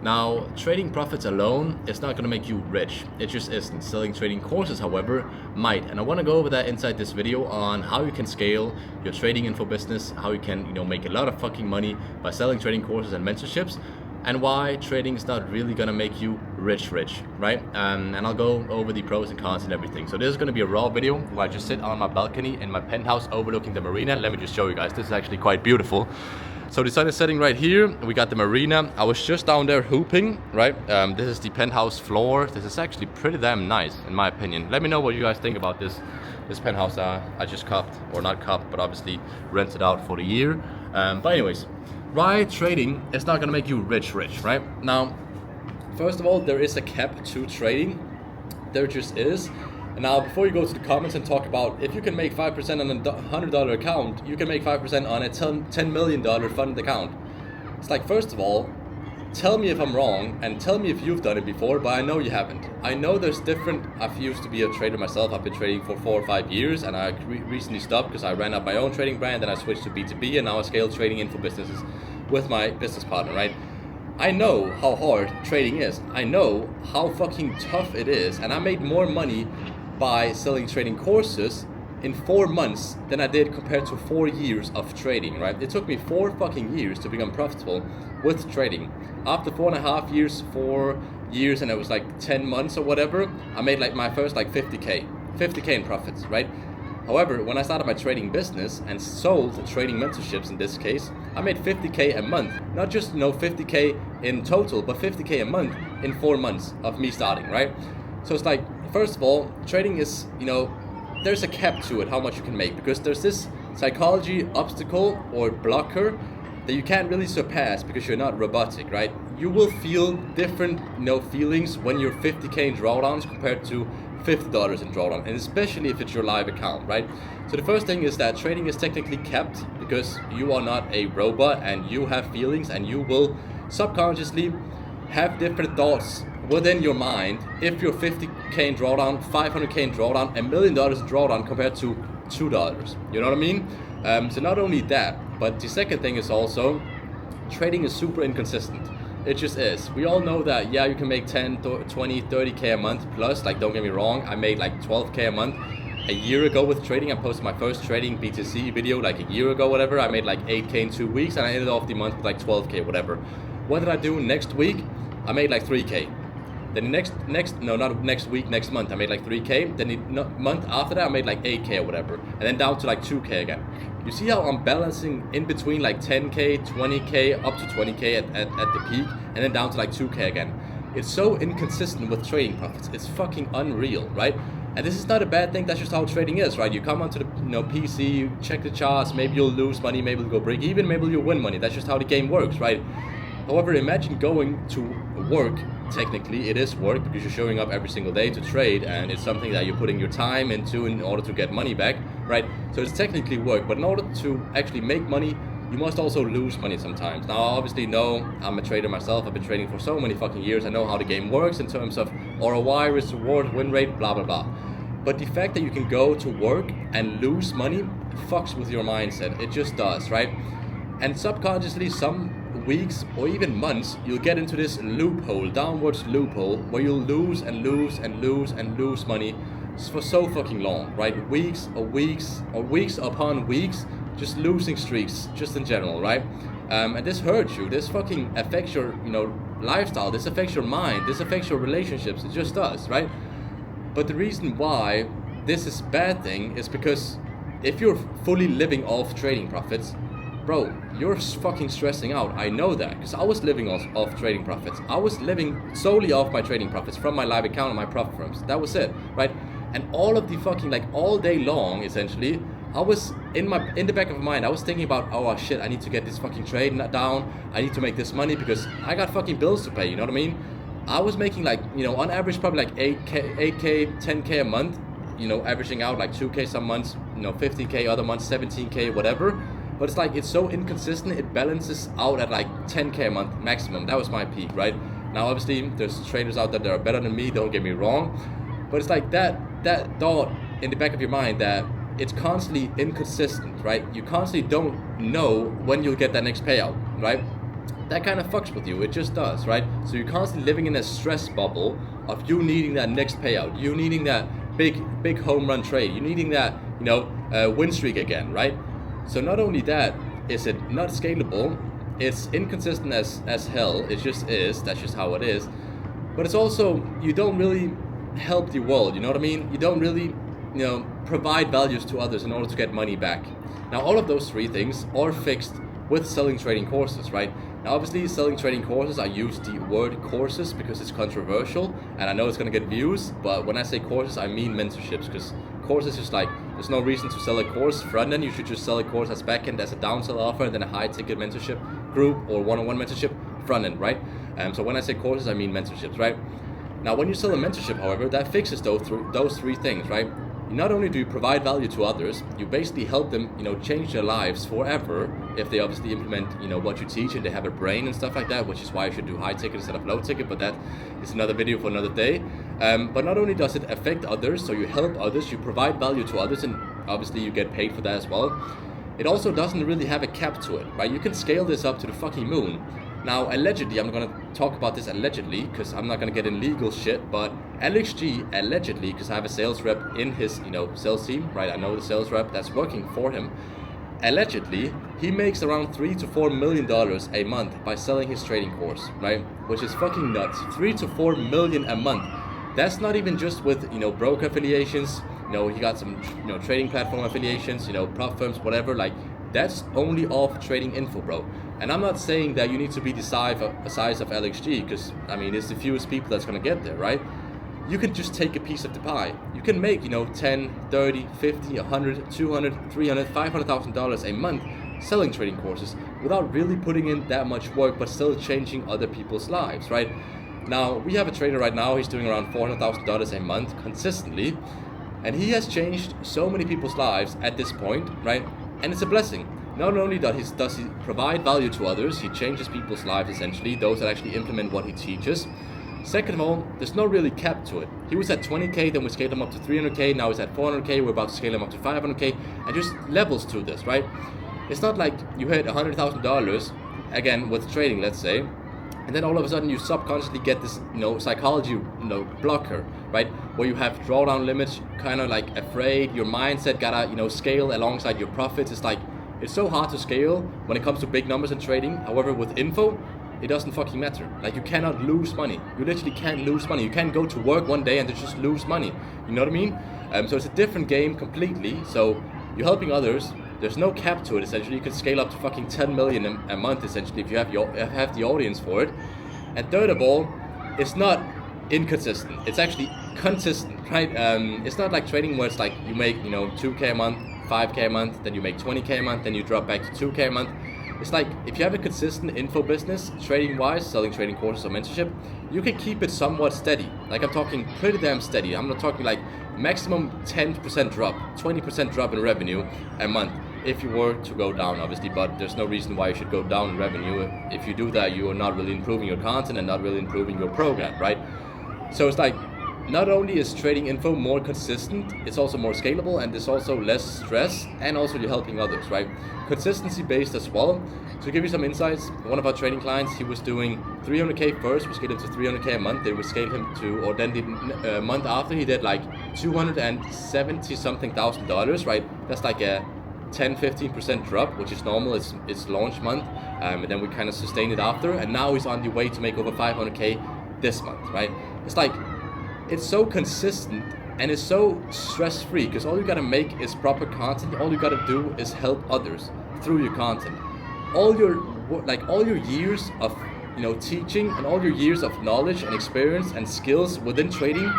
Now, trading profits alone is not going to make you rich. It just isn't. Selling trading courses, however, might. And I want to go over that inside this video on how you can scale your trading info business, how you can, make a lot of fucking money by selling trading courses and mentorships, and why trading is not really going to make you rich, right? And I'll go over the pros and cons and everything. So this is going to be a raw video where I just sit on my balcony in my penthouse overlooking the marina. Let me just show you guys. This is actually quite beautiful. So the sun is setting right here. We got the marina. I was just down there hooping, right? This is the penthouse floor. This is actually pretty damn nice, in my opinion. Let me know what you guys think about this penthouse I just copped, or not copped, but obviously rented out for the year. But anyways, why trading is not gonna make you rich, right? Now, first of all, there is a cap to trading. There just is. And now, before you go to the comments and talk about if you can make 5% on a $100 account, you can make 5% on a $10 million funded account. It's like, first of all, tell me if I'm wrong and tell me if you've done it before, but I know you haven't. I know there's different. I've used to be a trader myself. I've been trading for 4 or 5 years, and I recently stopped because I ran up my own trading brand and I switched to B2B, and now I scale trading info businesses with my business partner, right? I know how hard trading is. I know how fucking tough it is, and I made more money by selling trading courses in 4 months than I did compared to 4 years of trading, right? It took me 4 fucking years to become profitable with trading. After 4.5 years, 4 years, and it was like 10 months or whatever, I made like my first like 50K in profits, right? However, when I started my trading business and sold trading mentorships in this case, I made 50K a month. Not just 50K in total, but 50K a month in 4 months of me starting, right? So it's like, first of all, trading is, there's a cap to it, how much you can make, because there's this psychology obstacle or blocker that you can't really surpass because you're not robotic, right? You will feel different, feelings when you're 50K in drawdowns compared to $50 in drawdown, and especially if it's your live account, right? So the first thing is that trading is technically capped because you are not a robot and you have feelings, and you will subconsciously have different thoughts within your mind if you're 50K in drawdown, 500K in drawdown, $1 million in drawdown compared to $2. You know what I mean? So not only that, but the second thing is also trading is super inconsistent. It just is. We all know that, yeah, you can make 10, 20, 30K a month plus. Like, don't get me wrong, I made like 12K a month a year ago with trading. I posted my first trading B2C video like a year ago, whatever. I made like 8K in 2 weeks, and I ended off the month with like 12K, whatever. What did I do next week? I made like 3K. Then next month I made like 3K. Then the month after that I made like 8K or whatever, and then down to like 2K again. You see how I'm balancing in between like 10K, 20K, up to 20K at the peak, and then down to like 2K again. It's so inconsistent with trading profits. It's fucking unreal, right? And this is not a bad thing. That's just how trading is, right? You come onto the PC, you check the charts. Maybe you'll lose money, maybe you'll go break even, maybe you'll win money. That's just how the game works, right? However, imagine going to work. Technically, it is work because you're showing up every single day to trade, and it's something that you're putting your time into in order to get money back, right? So it's technically work, but in order to actually make money, you must also lose money sometimes. Now, obviously, no, I'm a trader myself. I've been trading for so many fucking years. I know how the game works in terms of ROI, risk reward, win rate, blah, blah, blah. But the fact that you can go to work and lose money fucks with your mindset. It just does, right? And subconsciously, some weeks or even months, you'll get into this loophole, downwards loophole, where you'll lose and lose and lose and lose money for so fucking long, right? Weeks upon weeks, just losing streaks, just in general, right? And this hurts you. This fucking affects your, lifestyle. This affects your mind. This affects your relationships. It just does, right? But the reason why this is a bad thing is because if you're fully living off trading profits, bro, you're fucking stressing out. I know that because I was living off trading profits. I was living solely off my trading profits from my live account and my propfirms. That was it, right? And all of the fucking, like, all day long, essentially, I was in the back of my mind, I was thinking about, oh shit, I need to get this fucking trade down. I need to make this money because I got fucking bills to pay. You know what I mean? I was making like, on average probably like 8K, 10K a month. Averaging out like 2K some months, 15K other months, 17K, whatever. But it's like, it's so inconsistent, it balances out at like 10K a month maximum. That was my peak, right? Now, obviously, there's traders out there that are better than me, don't get me wrong. But it's like that thought in the back of your mind that it's constantly inconsistent, right? You constantly don't know when you'll get that next payout, right? that kind of fucks with you. It just does, right? So you're constantly living in a stress bubble of you needing that next payout, you needing that big home run trade, you needing that, win streak again, right? So not only that is it not scalable, it's inconsistent as hell. It just is. That's just how it is. But it's also, you don't really help the world, you know what I mean? You don't really, provide values to others in order to get money back. Now, all of those three things are fixed with selling trading courses, right? Now, obviously, selling trading courses, I use the word courses because it's controversial, and I know it's gonna get views, but when I say courses, I mean mentorships, because courses is like, there's no reason to sell a course front end. You should just sell a course as back end, as a downsell offer, and then a high ticket mentorship group or one-on-one mentorship front end, right? So when I say courses, I mean mentorships, right? Now, when you sell a mentorship, however, that fixes those three things, right? Not only do you provide value to others, you basically help them, change their lives forever if they obviously implement, what you teach and they have a brain and stuff like that, which is why I should do high ticket instead of low ticket, but that is another video for another day. But not only does it affect others, so you help others, you provide value to others, and obviously you get paid for that as well. It also doesn't really have a cap to it, right? You can scale this up to the fucking moon. Now, allegedly, I'm going to talk about this allegedly because I'm not going to get in legal shit, but LXG, allegedly, because I have a sales rep in his, sales team, right? I know the sales rep that's working for him. Allegedly, he makes around $3 to $4 million a month by selling his trading course, right? Which is fucking nuts. $3 to $4 million a month. That's not even just with, broker affiliations. He got some, trading platform affiliations, propfirms, whatever. Like, that's only off trading info, bro. And I'm not saying that you need to be the size of LXG, because, it's the fewest people that's going to get there, right? You can just take a piece of the pie. You can make, 10, 30, 50, 100, 200, 300, $500,000 a month selling trading courses without really putting in that much work, but still changing other people's lives, right? Now, we have a trader right now, he's doing around $400,000 a month consistently, and he has changed so many people's lives at this point, right? And it's a blessing. Not only does he provide value to others, he changes people's lives essentially, those that actually implement what he teaches. Second of all, there's no really cap to it. He was at 20K, then we scaled him up to 300K, now he's at 400K, we're about to scale him up to 500K, and just levels to this, right? It's not like you hit $100,000, again, with trading, let's say, and then all of a sudden you subconsciously get this, psychology, blocker, right? Where you have drawdown limits, kind of like afraid, your mindset gotta, scale alongside your profits. It's like, it's so hard to scale when it comes to big numbers in trading. However, with info, it doesn't fucking matter. Like, you cannot lose money. You literally can't lose money. You can't go to work one day and just lose money. You know what I mean? So it's a different game completely. So you're helping others. There's no cap to it, essentially. You can scale up to fucking 10 million a month, essentially, if you have the audience for it. And third of all, it's not inconsistent. It's actually consistent, right? It's not like trading where it's like you make, 2K a month, 5K a month, then you make 20K a month, then you drop back to 2K a month. It's like, if you have a consistent info business, trading-wise, selling trading courses or mentorship, you can keep it somewhat steady. Like, I'm talking pretty damn steady. I'm not talking like maximum 10% drop, 20% drop in revenue a month. If you were to go down, obviously, but there's no reason why you should go down in revenue. If you do that, you are not really improving your content and not really improving your program, right? So it's like, not only is trading info more consistent, it's also more scalable, and there's also less stress, and also you're helping others, right? Consistency based as well. To give you some insights, one of our trading clients, he was doing 300K first, we scaled him to 300K a month, then we scaled him to, or then the month after, he did like $270 something thousand, right? That's like a 10-15% drop, which is normal. It's launch month, and then we kind of sustained it after, and now he's on the way to make over 500K this month, right? It's like, it's so consistent and it's so stress-free, because all you gotta make is proper content. All you gotta do is help others through your content. All your years of teaching and all your years of knowledge and experience and skills within trading,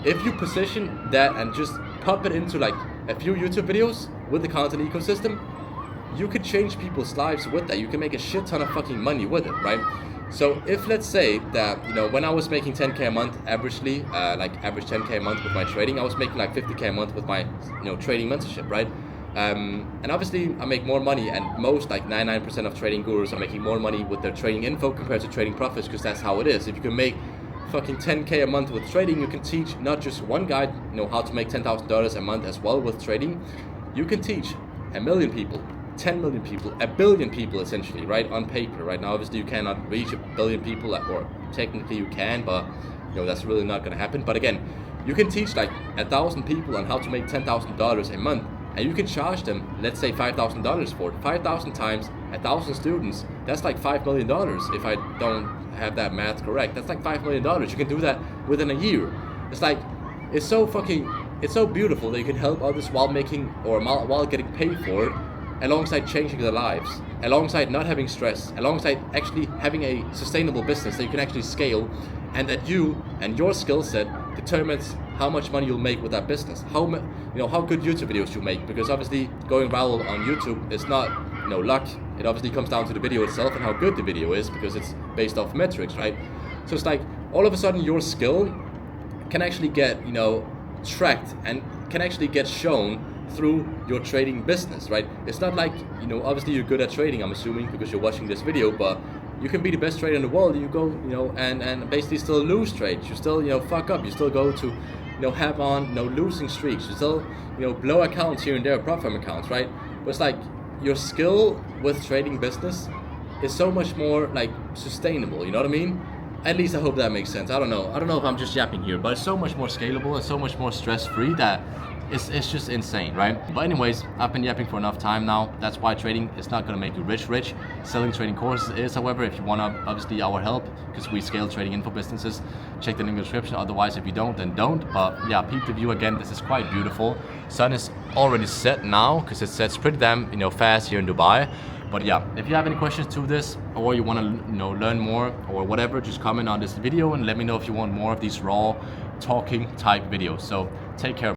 if you position that and just pop it into like a few YouTube videos with the content ecosystem, you could change people's lives with that. You can make a shit ton of fucking money with it, right? So if, let's say that, when I was making 10K a month averagely, like average 10K a month with my trading, I was making like 50K a month with my, trading mentorship, right? And obviously I make more money, and most, like 99% of trading gurus are making more money with their trading info compared to trading profits, because that's how it is. If you can make fucking 10K a month with trading, you can teach not just one guy, how to make $10,000 a month as well with trading. You can teach 1 million people 10 million people, a billion people essentially, right, on paper. Right now, obviously you cannot reach a billion people, or technically you can, but that's really not going to happen. But again, you can teach like 1,000 people on how to make $10,000 a month, and you can charge them, let's say $5,000 for it. 5,000 times 1,000 students, that's like $5 million. If I don't have that math correct, that's like $5 million. You can do that within a year. It's like, it's so beautiful that you can help others while getting paid for it, alongside changing their lives, alongside not having stress, alongside actually having a sustainable business that you can actually scale, and that you and your skill set determines how much money you'll make with that business, how good YouTube videos you make, because obviously going viral on YouTube is not luck. It obviously comes down to the video itself and how good the video is, because it's based off metrics, right? So it's like all of a sudden your skill can actually get tracked and can actually get shown through your trading business, right? It's not like obviously you're good at trading, I'm assuming, because you're watching this video, but you can be the best trader in the world, and you go and basically still lose trades. You still fuck up. You still go to have on losing streaks. You still blow accounts here and there, propfirm accounts, right? But it's like your skill with trading business is so much more like sustainable. You know what I mean? At least I hope that makes sense. I don't know if I'm just yapping here, but it's so much more scalable and so much more stress-free that it's just insane, right? But anyways, I've been yapping for enough time now. That's why trading is not going to make you rich. Selling trading courses is, however, if you want obviously our help, because we scale trading info businesses, check the link in the description. Otherwise, if you don't, then don't. But yeah, peep the view again. This is quite beautiful. Sun is already set now, because it sets pretty damn fast here in Dubai. But yeah, if you have any questions to this, or you want to learn more or whatever, just comment on this video and let me know if you want more of these raw talking type videos. So take care.